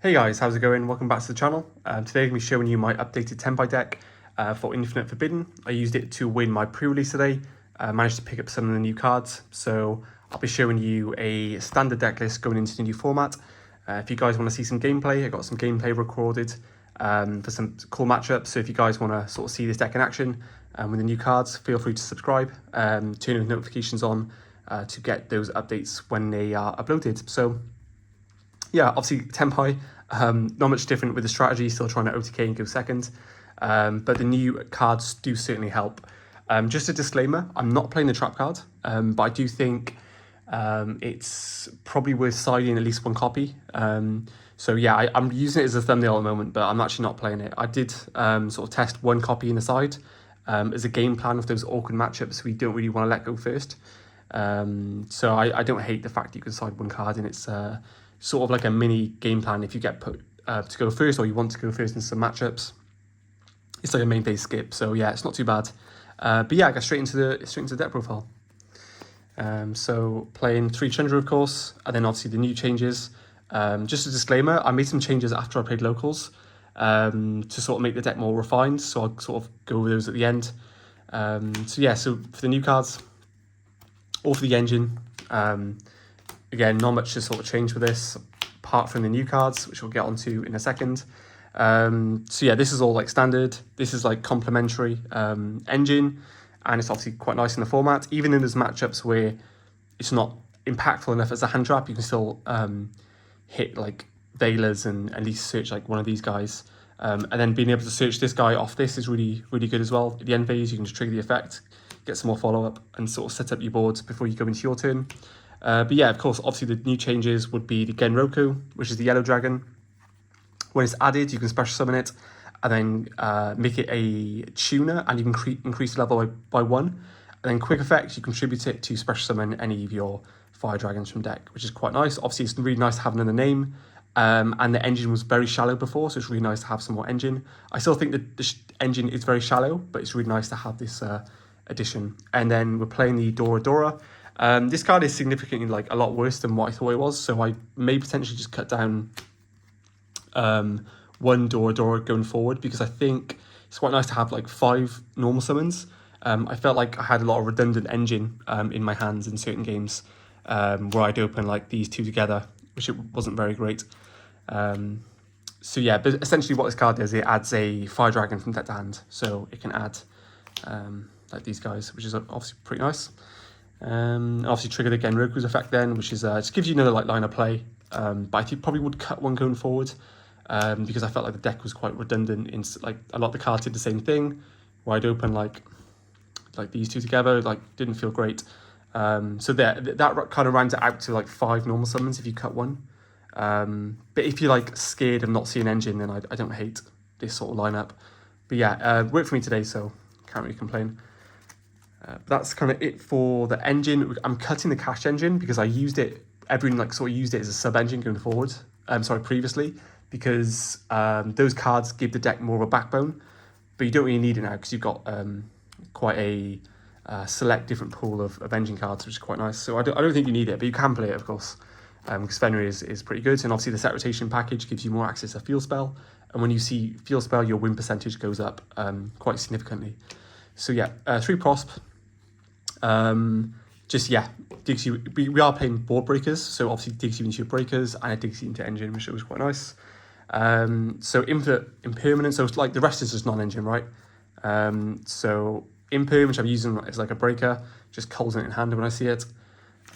Hey guys, how's it going? Welcome back to the channel. Today I'm going to be showing you my updated Tenpai deck for Infinite Forbidden. I used it to win my pre-release today. Managed to pick up some of the new cards. So I'll be showing you a standard deck list going into the new format. If you guys want to see some gameplay, I got some gameplay recorded for some cool matchups. So if you guys want to sort of see this deck in action with the new cards, feel free to subscribe, turn those notifications on to get those updates when they are uploaded. So yeah, obviously Tenpai, not much different with the strategy, still trying to OTK and go second. But the new cards do certainly help. Just a disclaimer, I'm not playing the trap card, but I do think it's probably worth siding at least one copy. So yeah, I'm using it as a thumbnail at the moment, but I'm actually not playing it. I did sort of test one copy in the side as a game plan of those awkward matchups we don't really want to let go first. So I don't hate the fact that you can side one card, and it's sort of like a mini game plan if you get put to go first or you want to go first in some matchups. It's like a main phase skip, so yeah, it's not too bad. But yeah, I go straight into the deck profile. So playing 3 Chandra, of course, and then obviously the new changes. Just a disclaimer, I made some changes after I played locals to sort of make the deck more refined, so I'll sort of go over those at the end. So yeah, so for the new cards, or for the engine, again, not much to sort of change with this, apart from the new cards, which we'll get onto in a second. So yeah, this is all like standard. This is like complementary engine, and it's obviously quite nice in the format. Even in those matchups where it's not impactful enough as a hand trap, you can still hit like Veilers and at least search like one of these guys. And then being able to search this guy off this is really, really good as well. At the end phase, you can just trigger the effect, get some more follow-up, and sort of set up your boards before you go into your turn. But yeah, of course, obviously the new changes would be the Genroku, which is the yellow dragon. When it's added, you can special summon it, and then make it a tuner, and you can increase the level by 1. And then quick effect, you contribute it to special summon any of your fire dragons from deck, which is quite nice. Obviously, it's really nice to have another name. And the engine was very shallow before, so it's really nice to have some more engine. I still think that the engine is very shallow, but it's really nice to have this addition. And then we're playing the Dora Dora. This card is significantly like a lot worse than what I thought it was, so I may potentially just cut down one Dora Dora going forward, because I think it's quite nice to have like 5 normal summons. I felt like I had a lot of redundant engine in my hands in certain games where I'd open like these 2 together, which it wasn't very great. So yeah, but essentially what this card does, it adds a fire dragon from deck to hand, so it can add like these guys, which is obviously pretty nice. Obviously trigger the Genroku's effect then, which is just gives you another like line of play. But I think probably would cut one going forward because I felt like the deck was quite redundant. In like a lot of the cards did the same thing, where I'd open like these 2 together, like didn't feel great. So that kind of rounds it out to like 5 normal summons if you cut one. But if you're like scared of not seeing engine, then I don't hate this sort of lineup. But yeah, worked for me today, so can't really complain. That's kind of it for the engine. I'm cutting the cash engine because I used it, everyone like sort of used it as a sub engine going forward. Previously, because those cards give the deck more of a backbone, but you don't really need it now because you've got quite a select different pool of engine cards, which is quite nice. So I don't think you need it, but you can play it, of course, because Fenrir is pretty good. And obviously the set rotation package gives you more access to field spell, and when you see field spell, your win percentage goes up quite significantly. So yeah, 3 prosp. Just yeah, digs you. We are playing board breakers, so obviously digs you into your breakers, and it digs you into engine, which was quite nice. So infinite impermanence, so it's like the rest is just non-engine, right? So imperm, which I'm using as like a breaker, just calls it in hand when I see it.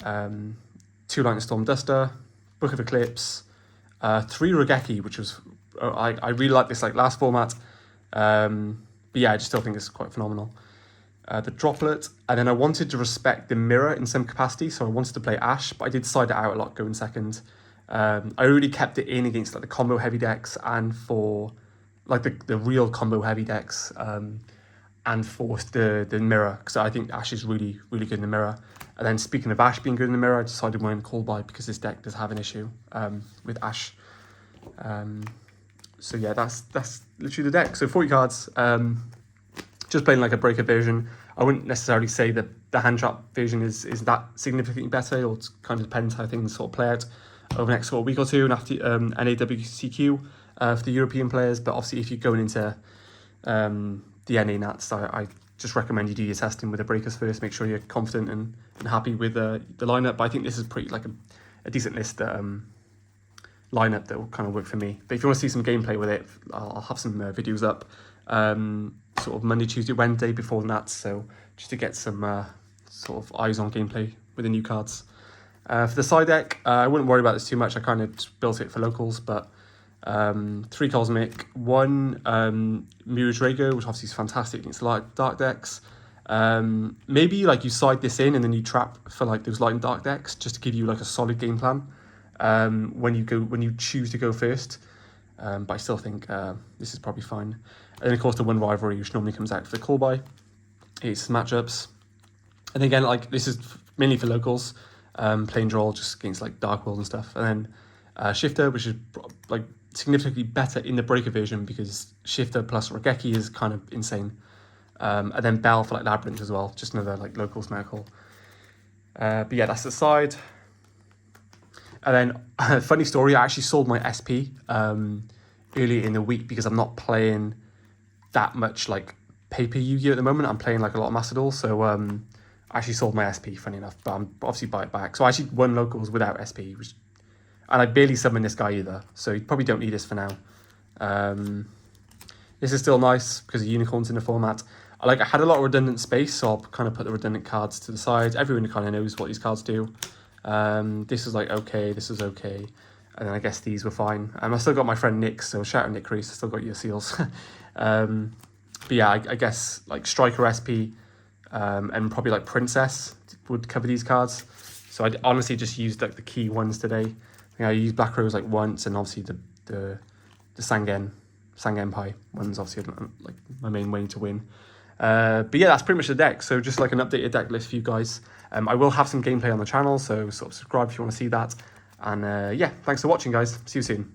2 Lightning Storm Duster, Book of Eclipse, 3 Regeki, which was I really like this like last format. But yeah, I just still think it's quite phenomenal. The Droplet, and then I wanted to respect the mirror in some capacity, so I wanted to play Ash, but I did side it out a lot going second. I really kept it in against like the combo heavy decks, and for like the real combo heavy decks, and for the mirror, because I think Ash is really, really good in the mirror. And then speaking of Ash being good in the mirror, I decided when call by, because this deck does have an issue with Ash. So yeah, that's literally the deck. So 40 cards. Just playing like a breaker version. I wouldn't necessarily say that the hand trap version is that significantly better, or it kind of depends how things sort of play out. over the next sort of week or two, and after NAWCQ for the European players. But obviously, if you're going into the NA Nats, I just recommend you do your testing with the breakers first. Make sure you're confident and happy with the lineup. But I think this is pretty like a decent list lineup that will kind of work for me. But if you want to see some gameplay with it, I'll have some videos up sort of Monday, Tuesday, Wednesday before the Nats. So just to get some sort of eyes on gameplay with the new cards. For the side deck, I wouldn't worry about this too much. I kind of just built it for locals, but 3 Cosmic, 1 Mirage Rago, which obviously is fantastic against dark decks. Maybe like you side this in and then you trap for like those light and dark decks just to give you like a solid game plan when you choose to go first. But I still think this is probably fine. And then of course the 1 Rivalry, which normally comes out for the call by. It's matchups. And again, like this is mainly for locals, plain draw just against like Dark World and stuff. And then Shifter, which is like significantly better in the breaker version because Shifter plus Regeki is kind of insane. And then Bell for like Labyrinth as well, just another like locals miracle. But yeah, that's the side. And then funny story, I actually sold my SP earlier in the week because I'm not playing that much like paper Yu-Gi-Oh at the moment. I'm playing like a lot of Master Duel, so I actually sold my SP, funny enough, but I'm obviously buy it back. So I actually won locals without SP, and I barely summoned this guy either, so you probably don't need this for now. This is still nice because of unicorns in the format. I had a lot of redundant space, so I'll kind of put the redundant cards to the side. Everyone kind of knows what these cards do. This is like okay, this is okay, and then I guess these were fine. I still got my friend Nick, so shout out Nick Reese, I still got your seals. But yeah, I guess like Striker SP and probably like Princess would cover these cards. So I honestly just used like the key ones today. I think I used Black Rose like once, and obviously the Tenpai ones obviously like my main way to win. But yeah, that's pretty much the deck. So just like an updated deck list for you guys. I will have some gameplay on the channel, so sort of subscribe if you want to see that. And yeah, thanks for watching, guys. See you soon.